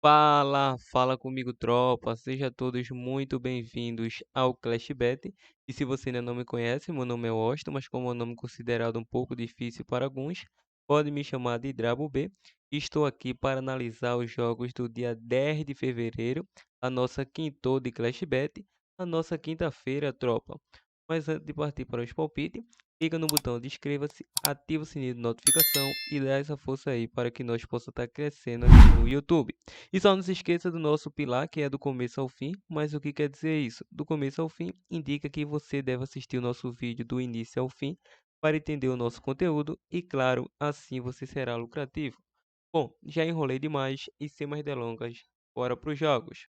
Fala comigo, tropa. Sejam todos muito bem-vindos ao ClashBet. E se você ainda não me conhece, meu nome é Austin, mas como é um nome considerado um pouco difícil para alguns, pode me chamar de Drabo B. Estou aqui para analisar os jogos do dia 10 de fevereiro, a nossa quintou de ClashBet, a nossa quinta-feira, tropa. Mas antes de partir para os palpites, clica no botão de inscreva-se, ativa o sininho de notificação e dá essa força aí para que nós possamos estar crescendo aqui no YouTube. E só não se esqueça do nosso pilar, que é do começo ao fim. Mas o que quer dizer isso? Do começo ao fim indica que você deve assistir o nosso vídeo do início ao fim para entender o nosso conteúdo e, claro, assim você será lucrativo. Bom, já enrolei demais e sem mais delongas, bora para os jogos.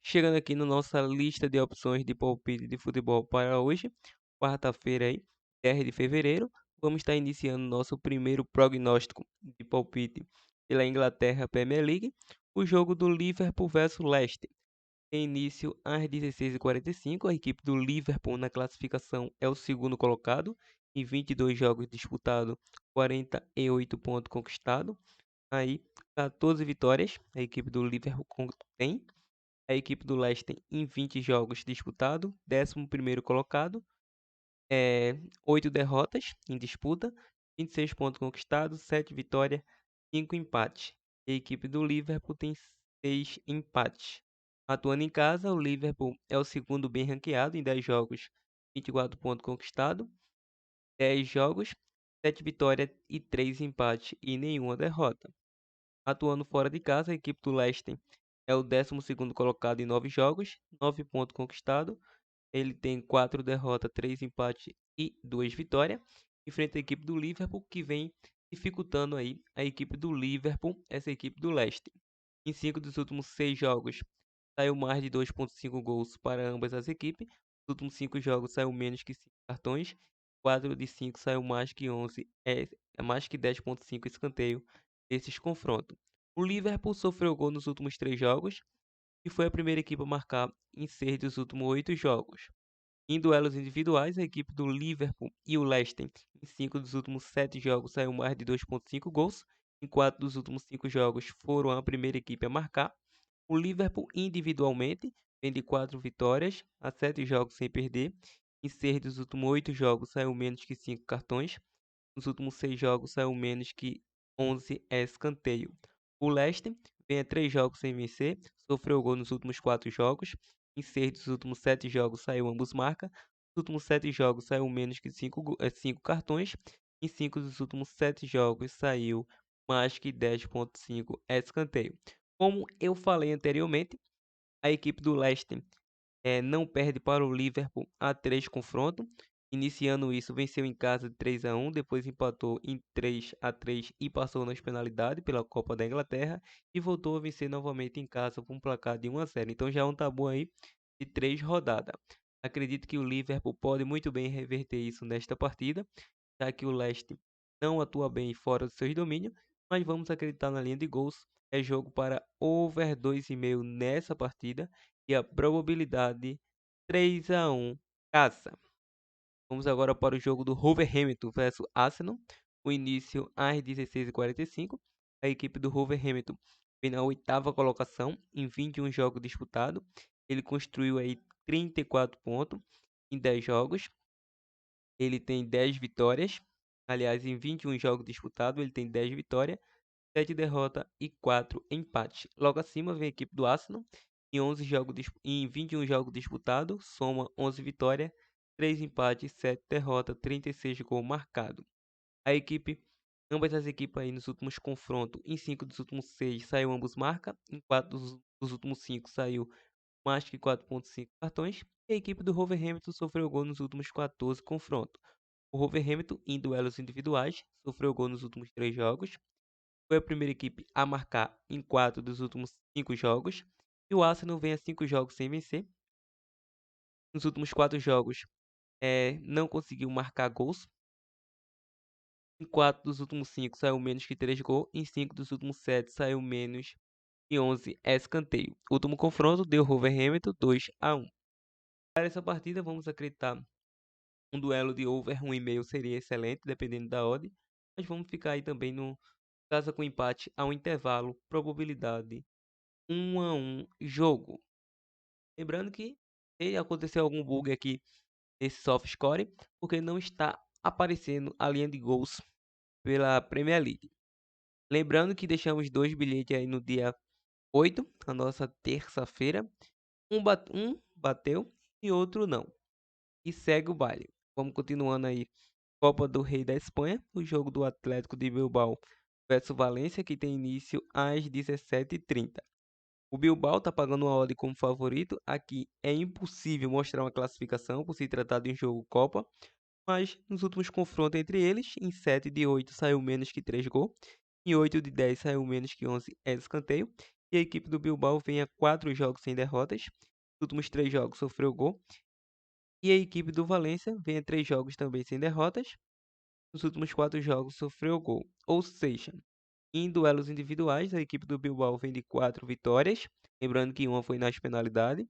Chegando aqui na nossa lista de opções de palpite de futebol para hoje, quarta-feira aí, 10 de fevereiro, vamos estar iniciando nosso primeiro prognóstico de palpite pela Inglaterra Premier League, o jogo do Liverpool versus Leicester. Tem início às 16h45, a equipe do Liverpool na classificação é o segundo colocado, em 22 jogos disputados, 48 pontos conquistados, aí 14 vitórias, a equipe do Liverpool tem. A equipe do Leicester em 20 jogos disputados, 11º colocado, 8 derrotas em disputa, 26 pontos conquistados, 7 vitórias, 5 empates. A equipe do Liverpool tem 6 empates. Atuando em casa, o Liverpool é o segundo bem ranqueado em 10 jogos, 24 pontos conquistados, 10 jogos, 7 vitórias e 3 empates e nenhuma derrota. Atuando fora de casa, a equipe do Leicester é o 12º colocado em 9 jogos, 9 pontos conquistados. Ele tem 4 derrotas, 3 empates e 2 vitórias. Enfrenta a equipe do Liverpool, que vem dificultando aí a equipe do Liverpool, essa equipe do Leicester. Em 5 dos últimos 6 jogos, saiu mais de 2,5 gols para ambas as equipes. Nos últimos 5 jogos, saiu menos que 5 cartões. 4 de 5 saiu mais que 11, é mais que 10,5 escanteio desses confrontos. O Liverpool sofreu gol nos últimos 3 jogos e foi a primeira equipe a marcar em 6 dos últimos 8 jogos. Em duelos individuais, a equipe do Liverpool e o Leicester, em 5 dos últimos 7 jogos, saiu mais de 2,5 gols. Em 4 dos últimos 5 jogos, foram a primeira equipe a marcar. O Liverpool, individualmente, vem de 4 vitórias a 7 jogos sem perder. Em 6 dos últimos 8 jogos, saiu menos que 5 cartões. Nos últimos 6 jogos, saiu menos que 11 escanteio. O Leicester vem a 3 jogos sem vencer, sofreu gol nos últimos 4 jogos. Em 6 dos últimos 7 jogos, saiu ambos marca. Nos últimos 7 jogos, saiu menos que 5 cartões. Em 5 dos últimos 7 jogos, saiu mais que 10,5 escanteio. Como eu falei anteriormente, a equipe do Leicester não perde para o Liverpool há 3 confrontos. Iniciando isso, venceu em casa de 3-1, depois empatou em 3-3 e passou nas penalidades pela Copa da Inglaterra e voltou a vencer novamente em casa com um placar de 1-0. Então já é um tabu aí de 3 rodadas. Acredito que o Liverpool pode muito bem reverter isso nesta partida, já que o Leicester não atua bem fora dos seus domínios, mas vamos acreditar na linha de gols. É jogo para over 2,5 nessa partida e a probabilidade 3-1 caça. Vamos agora para o jogo do Wolverhampton versus Arsenal. O início às 16h45. A equipe do Wolverhampton vem na 8ª colocação em 21 jogos disputados. Ele construiu aí 34 pontos em 10 jogos. Ele tem 10 vitórias. Aliás, em 21 jogos disputados, ele tem 10 vitórias, 7 derrotas e 4 empates. Logo acima vem a equipe do Arsenal. Em 21 jogos disputados, soma 11 vitórias, 3 empates, 7 derrotas, 36 gols marcados. Ambas as equipes aí nos últimos confrontos, em 5 dos últimos 6 saiu ambos marca, em 4 dos últimos 5 saiu mais que 4,5 cartões. E a equipe do Wolverhampton sofreu gol nos últimos 14 confrontos. O Wolverhampton, em duelos individuais, sofreu gol nos últimos 3 jogos. Foi a primeira equipe a marcar em 4 dos últimos 5 jogos. E o Arsenal vem a 5 jogos sem vencer. Nos últimos 4 jogos, não conseguiu marcar gols. Em 4 dos últimos 5 saiu menos que 3 gols. Em 5 dos últimos 7 saiu menos que 11 escanteio. O último confronto deu Wolverhampton 2-1. Para essa partida, vamos acreditar um duelo de over 1,5 seria excelente, dependendo da odd. mas vamos ficar aí também no casa com empate ao intervalo, probabilidade 1-1 jogo. Lembrando que se aconteceu algum bug aqui nesse soft score, porque não está aparecendo a linha de gols pela Premier League. Lembrando que deixamos 2 bilhetes aí no dia 8, a nossa terça-feira. Um bateu e outro não. E segue o baile. Vamos continuando aí. Copa do Rei da Espanha, o jogo do Atlético de Bilbao versus Valência, que tem início às 17h30. O Bilbao está pagando uma odd como favorito. Aqui é impossível mostrar uma classificação por se tratar de um jogo Copa, mas nos últimos confrontos entre eles, em 7 de 8 saiu menos que 3 gols, em 8 de 10 saiu menos que 11 é escanteio, e a equipe do Bilbao vem a 4 jogos sem derrotas, nos últimos 3 jogos sofreu gol, e a equipe do Valência vem a 3 jogos também sem derrotas, nos últimos 4 jogos sofreu gol, ou seja, em duelos individuais a equipe do Bilbao vem de 4 vitórias, lembrando que uma foi nas penalidades,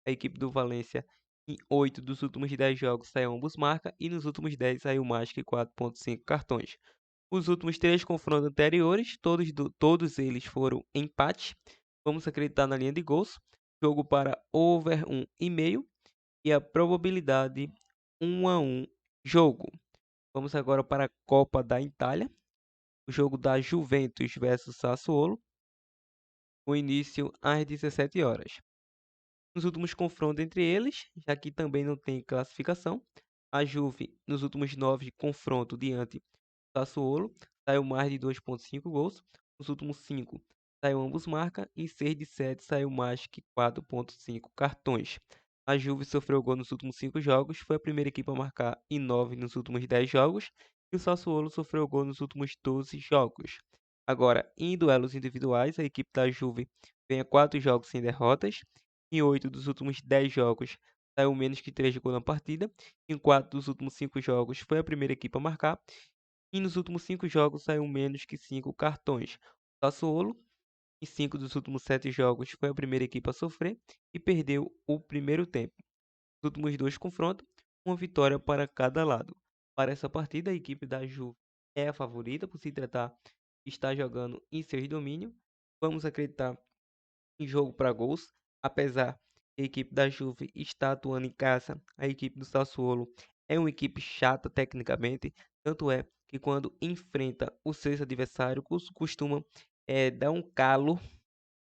a equipe do Valência em 8 dos últimos 10 jogos saiu ambos marca e nos últimos 10 saiu mais que 4,5 cartões. Os últimos 3 confrontos anteriores, todos eles foram empate. Vamos acreditar na linha de gols. Jogo para over 1,5 e a probabilidade 1-1 jogo. Vamos agora para a Copa da Itália. O jogo da Juventus versus Sassuolo. O início às 17 horas. Nos últimos confrontos entre eles, já que também não tem classificação, a Juve, nos últimos 9 confrontos diante do Sassuolo, saiu mais de 2,5 gols. Nos últimos 5, saiu ambos marca. E em 6 de 7, saiu mais que 4,5 cartões. A Juve sofreu gol nos últimos 5 jogos, foi a primeira equipe a marcar em 9 nos últimos 10 jogos. E o Sassuolo sofreu gol nos últimos 12 jogos. Agora, em duelos individuais, a equipe da Juve vem a 4 jogos sem derrotas. Em 8 dos últimos 10 jogos, saiu menos que 3 gols na partida. Em 4 dos últimos 5 jogos, foi a primeira equipe a marcar. E nos últimos 5 jogos, saiu menos que 5 cartões. O Sassuolo, em 5 dos últimos 7 jogos, foi a primeira equipe a sofrer e perdeu o primeiro tempo. Nos últimos 2 confrontos, uma vitória para cada lado. Para essa partida, a equipe da Juve é a favorita por se tratar de estar jogando em seu domínio. Vamos acreditar em jogo para gols, apesar que a equipe da Juve está atuando em casa, a equipe do Sassuolo é uma equipe chata tecnicamente, tanto é que quando enfrenta os seus adversários costuma dar um calo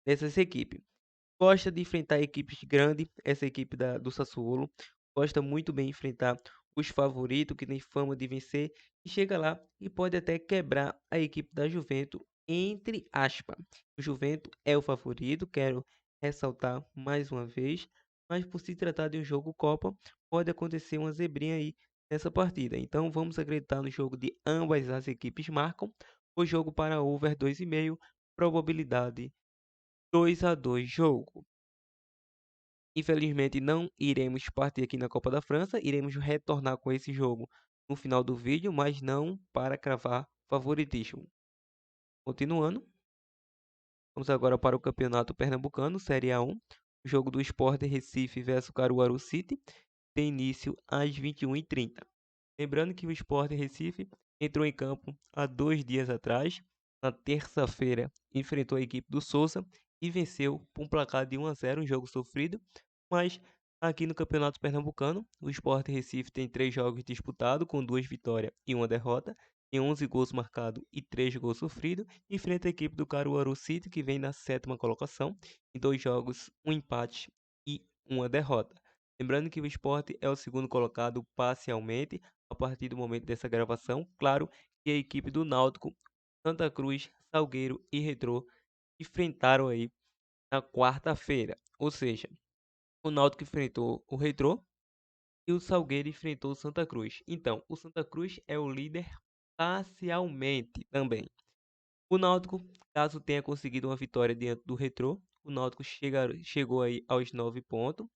nessas equipes. Gosta de enfrentar equipes grandes, essa equipe do Sassuolo gosta muito bem de enfrentar os favoritos que tem fama de vencer e chega lá e pode até quebrar a equipe da Juventus, entre aspas. O Juventus é o favorito, quero ressaltar mais uma vez, mas por se tratar de um jogo Copa, pode acontecer uma zebrinha aí nessa partida. Então vamos acreditar no jogo de ambas as equipes marcam, o jogo para over 2,5, probabilidade 2-2 jogo. Infelizmente não iremos partir aqui na Copa da França, iremos retornar com esse jogo no final do vídeo, mas não para cravar favoritismo. Continuando, vamos agora para o Campeonato Pernambucano, Série A1, o jogo do Sport Recife versus Caruaru City, tem início às 21h30. Lembrando que o Sport Recife entrou em campo há 2 dias atrás, na terça-feira, enfrentou a equipe do Sousa e venceu por um placar de 1-0, um jogo sofrido. Mas aqui no Campeonato Pernambucano, o Sport Recife tem 3 jogos disputados, com 2 vitórias e 1 derrota, tem 11 gols marcados e 3 gols sofridos. Enfrenta a equipe do Caruaru City, que vem na 7ª colocação, em 2 jogos, 1 empate e 1 derrota. Lembrando que o Sport é o segundo colocado parcialmente, a partir do momento dessa gravação. Claro que a equipe do Náutico, Santa Cruz, Salgueiro e Retrô enfrentaram aí na quarta-feira. Ou seja, o Náutico enfrentou o Retrô e o Salgueiro enfrentou o Santa Cruz. Então, o Santa Cruz é o líder parcialmente também. O Náutico, caso tenha conseguido uma vitória diante do Retrô, o Náutico chegou aí aos 9 pontos,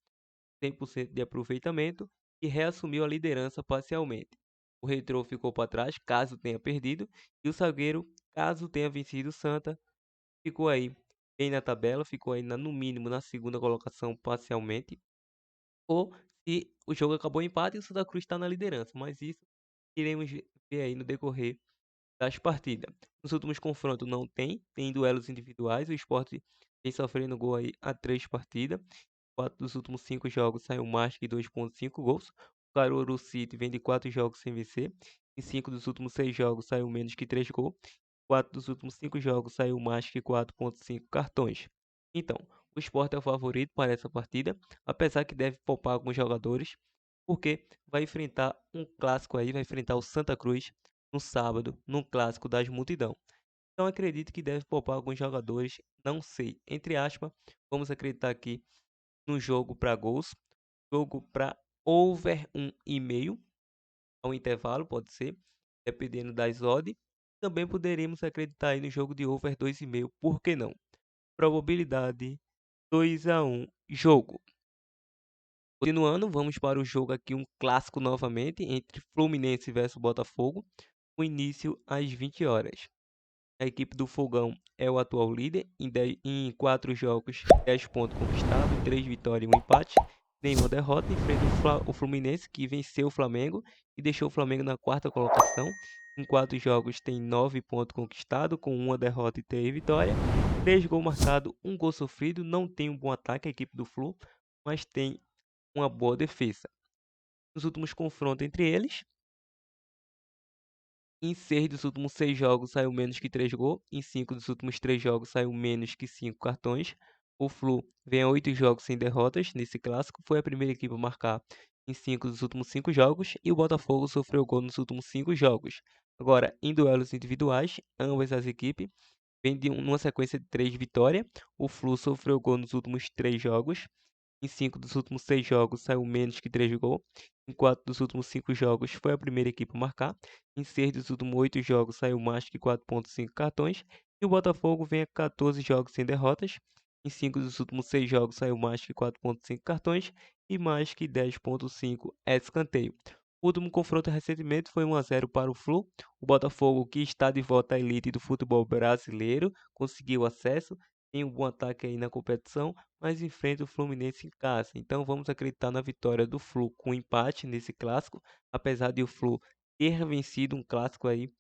100% de aproveitamento e reassumiu a liderança parcialmente. O Retrô ficou para trás, caso tenha perdido, e o Salgueiro, caso tenha vencido o Santa, ficou aí bem na tabela, ficou aí no mínimo na segunda colocação parcialmente. Ou se o jogo acabou em empate e o Santa Cruz está na liderança, mas isso iremos ver aí no decorrer das partidas. Nos últimos confrontos não tem duelos individuais, o Sport vem sofrendo gol aí há 3 partidas. 4 dos últimos 5 jogos saiu mais que 2,5 gols. O Caruaru City vem de 4 jogos sem vencer. Em 5 dos últimos 6 jogos saiu menos que 3 gols. 4 dos últimos 5 jogos saiu mais que 4,5 cartões. Então, o Sport é o favorito para essa partida, apesar que deve poupar alguns jogadores, porque vai enfrentar um clássico aí, vai enfrentar o Santa Cruz no sábado, num clássico das multidão. Então acredito que deve poupar alguns jogadores, não sei, entre aspas, vamos acreditar aqui no jogo para gols, jogo para over 1,5 ao intervalo, pode ser, dependendo das odds. Também poderíamos acreditar aí no jogo de over 2,5, por que não? Probabilidade 2-1 jogo. Continuando, vamos para o jogo aqui, um clássico novamente, entre Fluminense versus Botafogo, o início às 20 horas. A equipe do Fogão é o atual líder em 4 jogos, 10 pontos conquistados, 3 vitórias e um empate, nenhuma derrota. Enfrenta o Fluminense, que venceu o Flamengo e deixou o Flamengo na quarta colocação. Em 4 jogos tem 9 pontos conquistados, com uma derrota e 3 vitórias. 3 gols marcados, 1 gol sofrido. Não tem um bom ataque a equipe do Flu, mas tem uma boa defesa. Nos últimos confrontos entre eles, em 6 dos últimos 6 jogos saiu menos que 3 gols. Em 5 dos últimos 3 jogos saiu menos que 5 cartões. O Flu vem a 8 jogos sem derrotas nesse clássico. Foi a primeira equipe a marcar em 5 dos últimos 5 jogos. E o Botafogo sofreu gol nos últimos 5 jogos. Agora, em duelos individuais, ambas as equipes vêm de uma sequência de 3 vitórias. O Flu sofreu gol nos últimos 3 jogos. Em 5 dos últimos 6 jogos saiu menos que 3 gols. Em 4 dos últimos 5 jogos foi a primeira equipe a marcar. Em 6 dos últimos 8 jogos saiu mais que 4,5 cartões. E o Botafogo vem a 14 jogos sem derrotas. Em 5 dos últimos 6 jogos saiu mais que 4,5 cartões e mais que 10,5 escanteio. O último confronto recentemente foi 1-0 para o Flu. O Botafogo, que está de volta à elite do futebol brasileiro, conseguiu acesso, tem um bom ataque aí na competição, mas enfrenta o Fluminense em casa. Então vamos acreditar na vitória do Flu com empate nesse clássico, apesar de o Flu ter vencido um clássico aí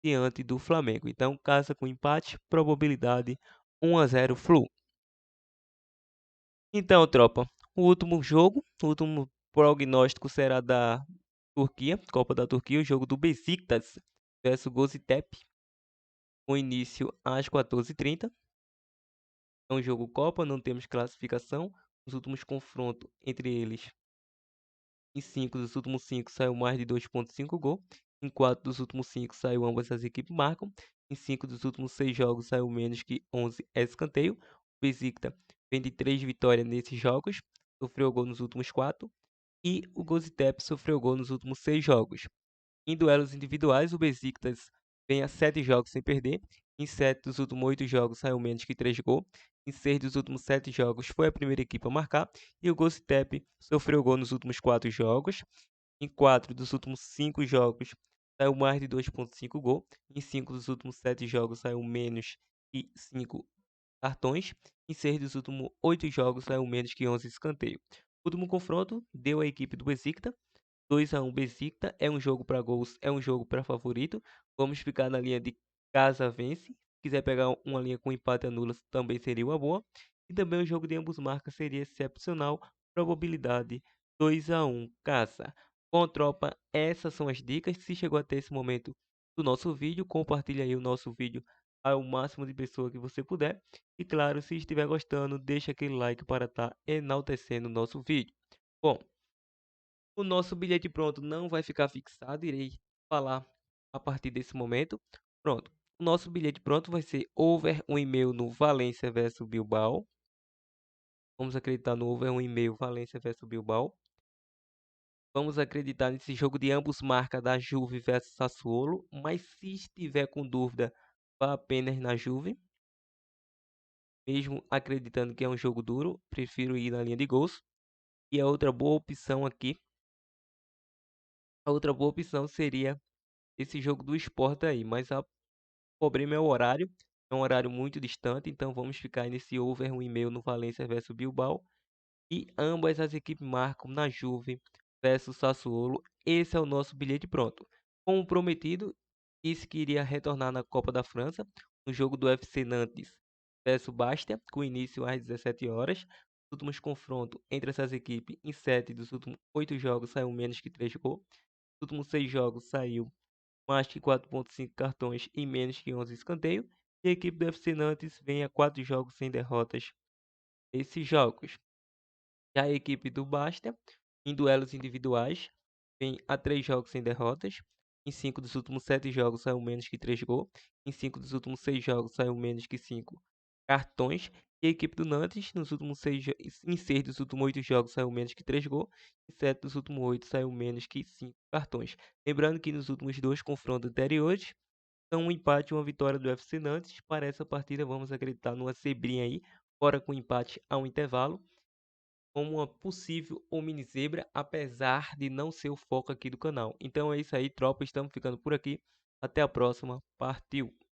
diante do Flamengo. Então casa com empate, probabilidade 1-0 Flu. Então, tropa, o último jogo, o último prognóstico será da Turquia, Copa da Turquia, o jogo do Besiktas versus Göztepe, com início às 14h30. É um jogo Copa, não temos classificação. Os últimos confrontos entre eles, em 5 dos últimos 5 saiu mais de 2,5 gol. Em 4 dos últimos 5 saiu ambas as equipes marcam. Em 5 dos últimos 6 jogos saiu menos que 11 escanteio. O Besiktas vem de 3 vitórias nesses jogos, sofreu gol nos últimos 4. E o Göztepe sofreu gol nos últimos 6 jogos. Em duelos individuais, o Besiktas vem a 7 jogos sem perder. Em 7 dos últimos 8 jogos saiu menos que 3 gols. Em 6 dos últimos 7 jogos foi a primeira equipe a marcar. E o Göztepe sofreu gol nos últimos 4 jogos. Em 4 dos últimos 5 jogos saiu mais de 2,5 gols. Em 5 dos últimos 7 jogos saiu menos que 5 cartões. Em 6 dos últimos 8 jogos saiu menos que 11 escanteios. O último confronto deu a equipe do Besiktas 2-1 Besiktas, é um jogo para gols, é um jogo para favorito. Vamos ficar na linha de casa vence. Se quiser pegar uma linha com empate anula, também seria uma boa. E também o jogo de ambos marcas seria excepcional. Probabilidade 2-1 casa. Bom, tropa, essas são as dicas. Se chegou até esse momento do nosso vídeo, compartilhe aí o nosso vídeo ao máximo de pessoas que você puder. E claro, se estiver gostando, deixa aquele like para estar enaltecendo o nosso vídeo. Bom, o nosso bilhete pronto não vai ficar fixado, irei falar a partir desse momento. Pronto. O nosso bilhete pronto vai ser over 1,5 no Valência versus Bilbao. Vamos acreditar no over 1,5 Valência versus Bilbao. Vamos acreditar nesse jogo de ambos marca da Juve versus Sassuolo. Mas se estiver com dúvida, vá apenas na Juve. Mesmo acreditando que é um jogo duro, prefiro ir na linha de gols. E a outra boa opção aqui, a outra boa opção seria esse jogo do Sport aí, mas o problema é o horário, é um horário muito distante, então vamos ficar nesse over 1,5 no Valência versus Bilbao. E ambas as equipes marcam na Juve versus Sassuolo. Esse é o nosso bilhete pronto. Como prometido, disse que iria retornar na Copa da França, no jogo do FC Nantes versus Bastia, com início às 17 horas. Os últimos confrontos entre essas equipes, em 7 dos últimos 8 jogos, saiu menos que 3 gols. Nos últimos 6 jogos, saiu mais que 4,5 cartões e menos que 11 escanteios. E a equipe do FC Nantes vem a 4 jogos sem derrotas nesses jogos. Já a equipe do Bastia, em duelos individuais, vem a 3 jogos sem derrotas. Em 5 dos últimos 7 jogos saiu menos que 3 gols. Em 5 dos últimos 6 jogos saiu menos que 5 cartões. E a equipe do Nantes, em 6 dos últimos 8 jogos saiu menos que 3 gols. Em 7 dos últimos 8 saiu menos que 5 cartões. Lembrando que nos últimos 2 confrontos anteriores, são um empate e uma vitória do FC Nantes. Para essa partida, vamos acreditar numa zebrinha aí, fora com empate ao intervalo, como uma possível ou mini zebra, apesar de não ser o foco aqui do canal. Então é isso aí, tropa, estamos ficando por aqui. Até a próxima, partiu!